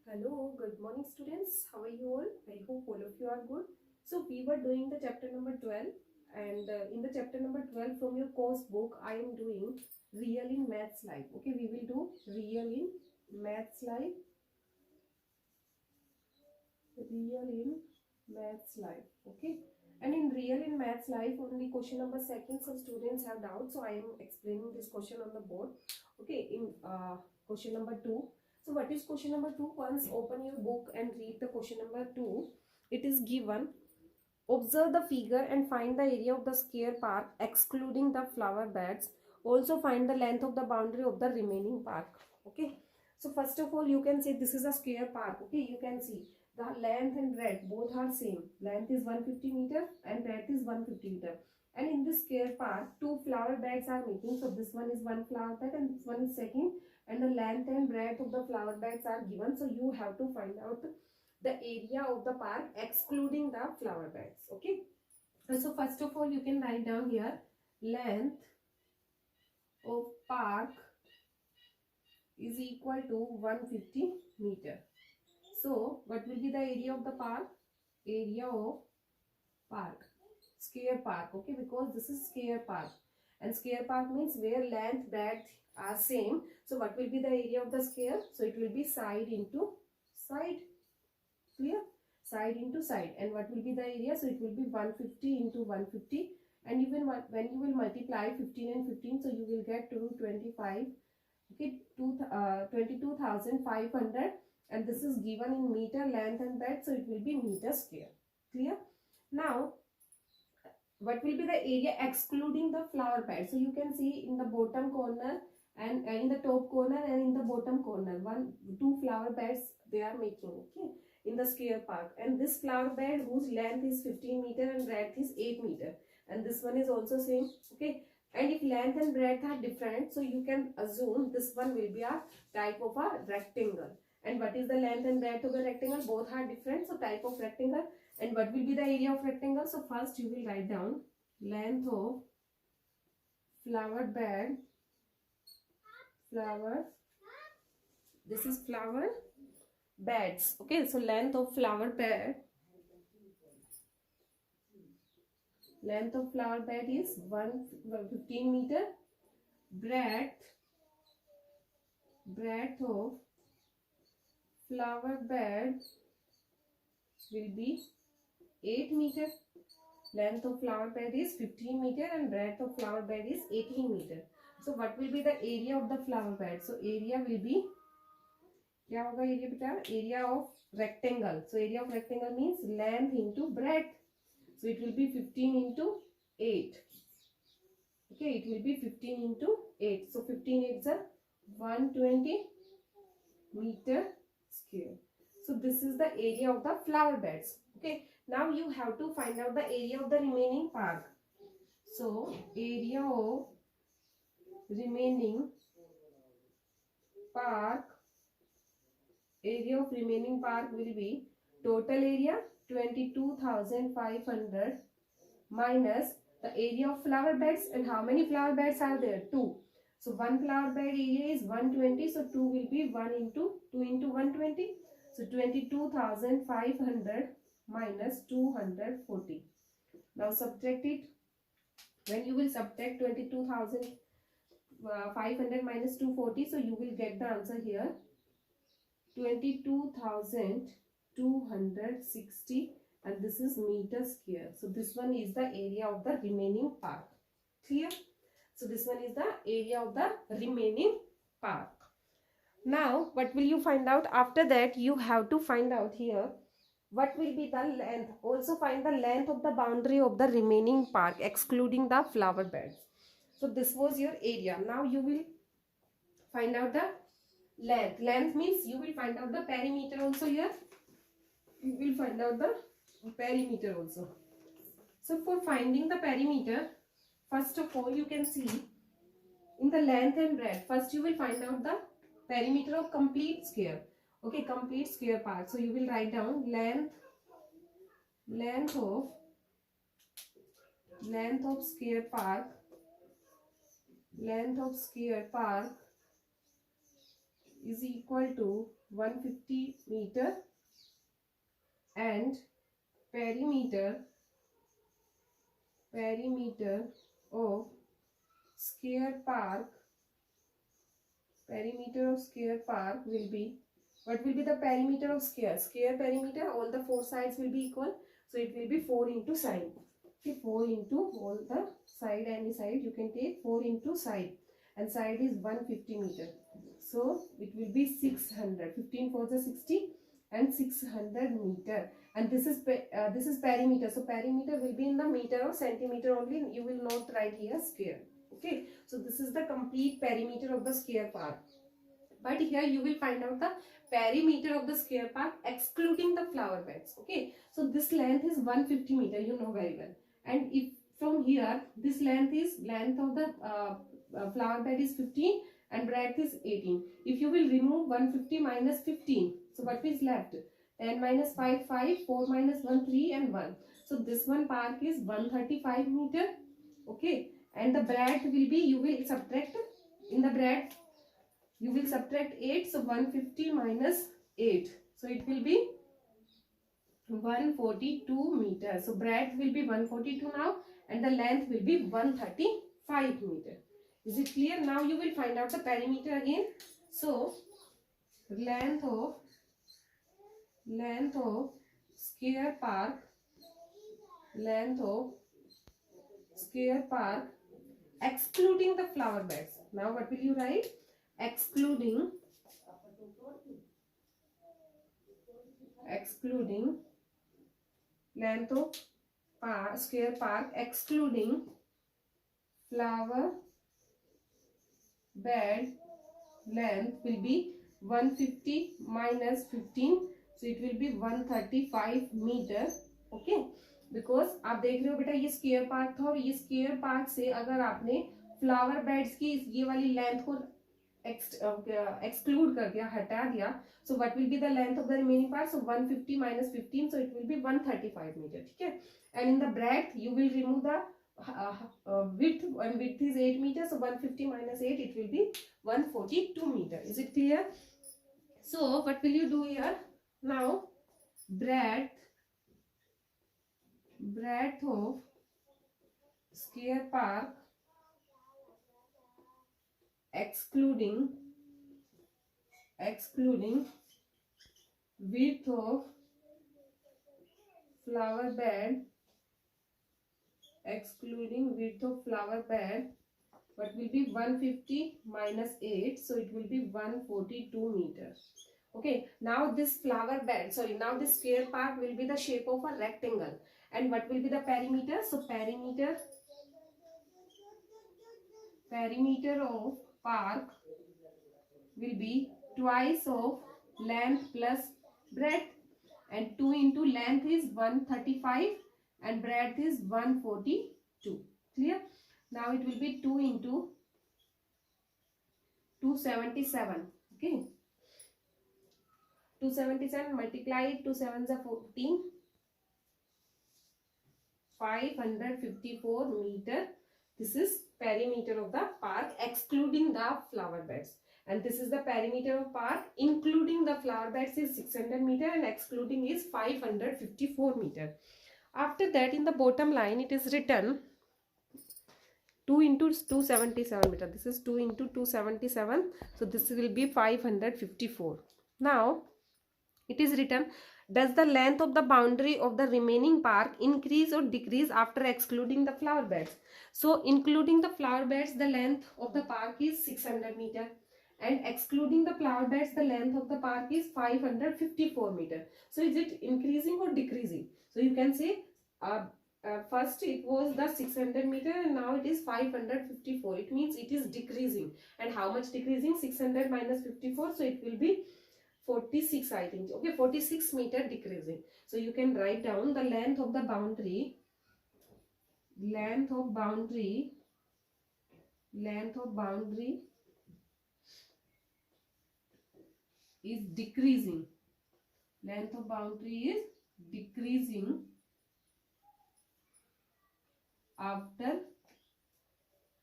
Hello, good morning students. How are you all? I hope all of you are good. So we were doing the chapter number 12 and in the chapter number 12 from your course book I am doing real in maths live. Okay, we will do real in maths live, real in maths live. Okay, and in real in maths live only question number second some students have doubts, so I am explaining this question on the board. Okay, in question number 2. So what is question number 2? Once open your book and read the question number 2. It is given, observe the figure and find the area of the square park excluding the flower beds. Also find the length of the boundary of the remaining park. Okay, so first of all you can say this is a square park. Okay, you can see the length and breadth both are same. Length is 150 meter and breadth is 150 meter. And in this square park, two flower beds are making. So this one is one flower bed and this one is second. And the length and breadth of the flower beds are given. So you have to find out the area of the park excluding the flower beds. Okay. And so first of all, you can write down here length of park is equal to 150 meter. So what will be the area of the park? Area of park, square park. Okay, because this is square park and square park means where length breadth are same. So what will be the area of the square? So it will be side into side. Clear? Side into side. And what will be the area? So it will be 150 into 150. And even when you will multiply 15 and 15, so you will get 225. Okay, 22,500. And this is given in meter length and breadth. So it will be meter square. Clear? Now, what will be the area excluding the flower bed? So you can see in the bottom corner and in the top corner and in the bottom corner, two flower beds they are making. Okay, in the square park, and this flower bed whose length is 15 meter and breadth is 8 meter, and this one is also same. Okay, and if length and breadth are different, so you can assume this one will be a type of a rectangle. And what is the length and breadth of the rectangle? Both are different, so type of rectangle. And what will be the area of rectangle? So first you will write down length of flower bed, flower, this is flower beds. Okay, so length of flower bed, length of flower bed is 15 meter, breadth of flower bed will be 8 meter. Length of flower bed is 15 meter and breadth of flower bed is 18 meter. So what will be the area of the flower bed? So area will be, क्या होगा area बेटा? Area of rectangle. So area of rectangle means length into breadth. So it will be 15 into 8. Okay, it will be 15 into 8. So 15 is a 120 meter square. So this is the area of the flower beds. Okay, now you have to find out the area of the remaining park. So area of remaining park, area of remaining park will be total area 22,500 minus the area of flower beds. And how many flower beds are there? 2. So one flower bed area is 120. So 2 will be 1 into 2 into 120. So 22,500 minus 240. Now subtract it. When you will subtract 22,500 minus 240, so you will get the answer here 22,260, and this is meter square. So this one is the area of the remaining park. Clear? So this one is the area of the remaining park. Now what will you find out? After that you have to find out here what will be the length. Also find the length of the boundary of the remaining park excluding the flower beds. So this was your area. Now you will find out the length. Length means you will find out the perimeter also here. You will find out the perimeter also. So for finding the perimeter, first of all you can see in the length and breadth. First you will find out the perimeter of complete square. Okay, complete square part. So you will write down length of square park, length of square park is equal to 150 meter and perimeter of Square Park, perimeter of Square Park will be, what will be the perimeter of square? Square perimeter, all the four sides will be equal. So it will be 4 into side. Okay, 4 into all the side, any side you can take 4 into side, and side is 150 meter. So it will be 600. 15 4 is 60 and 600 meter. And this is perimeter. So perimeter will be in the meter or centimeter only. You will not write here square. Okay, so this is the complete perimeter of the square park. But here you will find out the perimeter of the square park excluding the flower beds. Okay, so this length is 150 meter, you know very well. And if from here this length of the flower bed is 15 and breadth is 18. If you will remove 150 minus 15, so what is left? 10 minus 5 5, 4 minus 1 3 and 1. So this one park is 135 meter. Okay, and the breadth will be, you will subtract in the breadth, you will subtract 8, so 150 minus 8, so it will be 142 meters. So breadth will be 142 now, and the length will be 135 meter. Is it clear? Now you will find out the perimeter again. So length of square park, excluding the flower beds. Now what will you write? Excluding length of square park excluding flower bed length will be 150 minus 15, so it will be 135 meter. Okay, because आप देख रहे हो बेटा ये square park था, और ये square park से अगर आपने फ्लावर बेड्स की ये वाली लेंथ को exclude कर दिया, हटा दिया, so what will be the length of the remaining part? So 150 minus 15, so it will be 135 meter. ठीक है, and in the breadth you will remove the width, and width is 8 meters, so 150 minus 8, it will be 142 meter. Is it clear? So what will you do here? Now breadth of square park excluding width of flower bed, what will be 150 minus 8, so it will be 142 meters. Okay, now this flower bed, now this square park will be the shape of a rectangle, and what will be the perimeter? So perimeter of park will be twice of length plus breadth, and 2 into length is 135 and breadth is 142. Clear? Now it will be 2 into 277. Okay, 277 multiplied, 2 7s are 14, 554 meter. This is perimeter of the park excluding the flower beds, and this is the perimeter of park including the flower beds is 600 meter and excluding is 554 meter. After that, in the bottom line it is written 2 into 277 meter. This is 2 into 277, so this will be 554. Now it is written, does the length of the boundary of the remaining park increase or decrease after excluding the flower beds? So including the flower beds, the length of the park is 600 meter, and excluding the flower beds, the length of the park is 554 meter. So is it increasing or decreasing? So you can say first it was the 600 meter and now it is 554. It means it is decreasing. And how much decreasing? 600 minus 54, so it will be 46, I think. Okay, 46 meter decreasing. So you can write down the length of the boundary, is decreasing. Length of boundary is decreasing after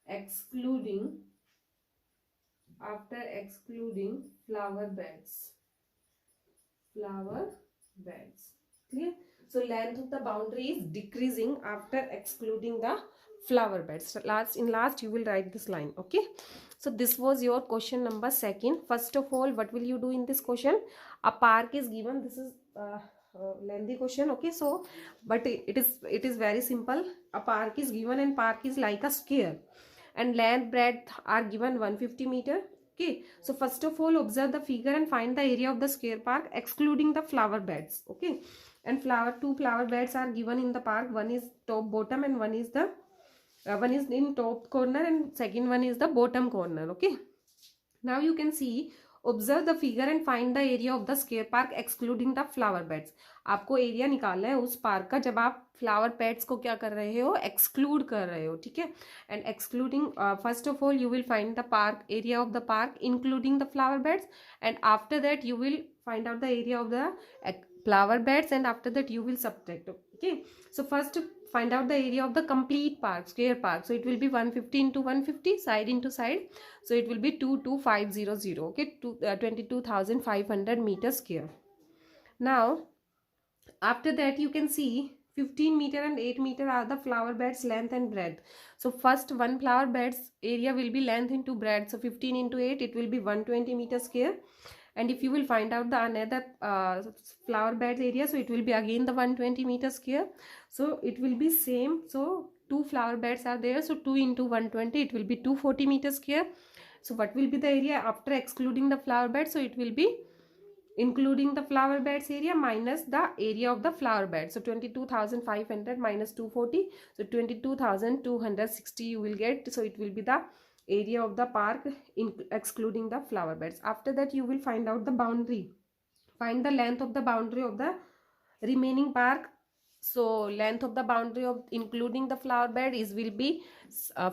excluding after excluding flower beds. Flower beds. Clear? So length of the boundary is decreasing after excluding the flower beds. So last you will write this line. Okay. So this was your question number second. First of all, what will you do in this question? A park is given. This is lengthy question. Okay. So but it is very simple. A park is given and park is like a square, and length breadth are given 150 meter. Okay, so first of all observe the figure and find the area of the square park excluding the flower beds. Okay, and two flower beds are given in the park. One is top bottom and one is the one is in top corner and second one is the bottom corner. Okay, now you can see, observe the figure and find the area of the square park excluding the flower beds. आपको area निकालना है उस park का जब आप flower पेड्स को क्या कर रहे हो, एक्सक्लूड कर रहे हो. ठीक है, and excluding first of all you will find the park area of the park including the flower beds, and after that you will find out the area of the flower beds, and after that you will subtract. Okay, so first find out the area of the complete park, square park. So it will be 150 into 150, side into side, so it will be 22500. Okay, 22,500 meters square. Now after that you can see 15 meter and 8 meter are the flower beds length and breadth. So first one flower beds area will be length into breadth, so 15 into 8 it will be 120 meters square. And if you will find out the another flower beds area, so it will be again the 120 meters square. So it will be same. So two flower beds are there, so 2 into 120 it will be 240 meters square. So what will be the area after excluding the flower bed? So it will be including the flower beds area minus the area of the flower bed. So 22,500 minus 240, so 22,260 you will get. So it will be the area of the park excluding the flower beds. After that you will find out the boundary. Find the length of the boundary of the remaining park. So length of the boundary of including the flower bed is will be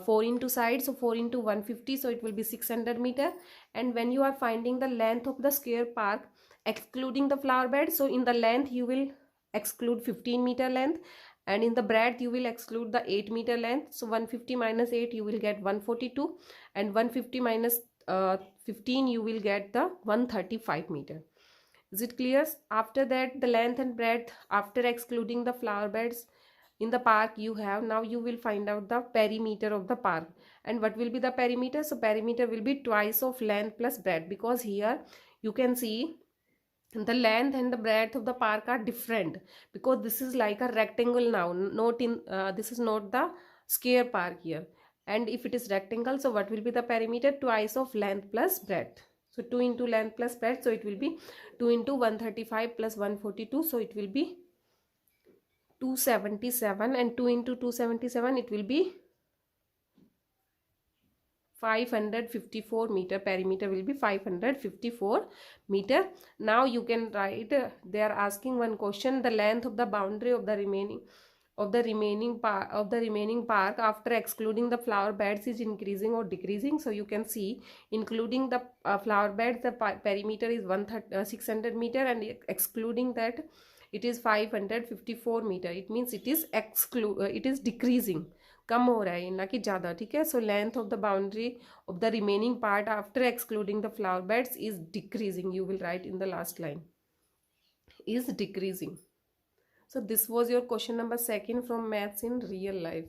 4 into side, so 4 into 150, so it will be 600 meter. And when you are finding the length of the square park excluding the flower bed, so in the length you will exclude 15 meter length, and in the breadth you will exclude the 8 meter length. So 150 minus 8 you will get 142, and 150 minus 15 you will get the 135 meter. Is it clear? After that the length and breadth after excluding the flower beds in the park you have. Now you will find out the perimeter of the park. And what will be the perimeter? So perimeter will be twice of length plus breadth, because here you can see the length and the breadth of the park are different, because this is like a rectangle now, not in this is not the square park here. And if it is rectangle, so what will be the perimeter? Twice of length plus breadth. So 2 into length plus breadth, so it will be 2 into 135 plus 142, so it will be 277, and 2 into 277 it will be 554 meter. Perimeter will be 554 meter. Now you can write, they are asking one question, the length of the boundary of the remaining park after excluding the flower beds is increasing or decreasing. So you can see, including the flower beds the perimeter is 600 meter, and excluding that it is 554 meter. It means it is decreasing, कम हो रहा है ना कि ज़्यादा. ठीक है, so length of the boundary of the remaining part after excluding the flower beds is decreasing. You will write in the last line, is decreasing. So this was your question number second from maths in real life.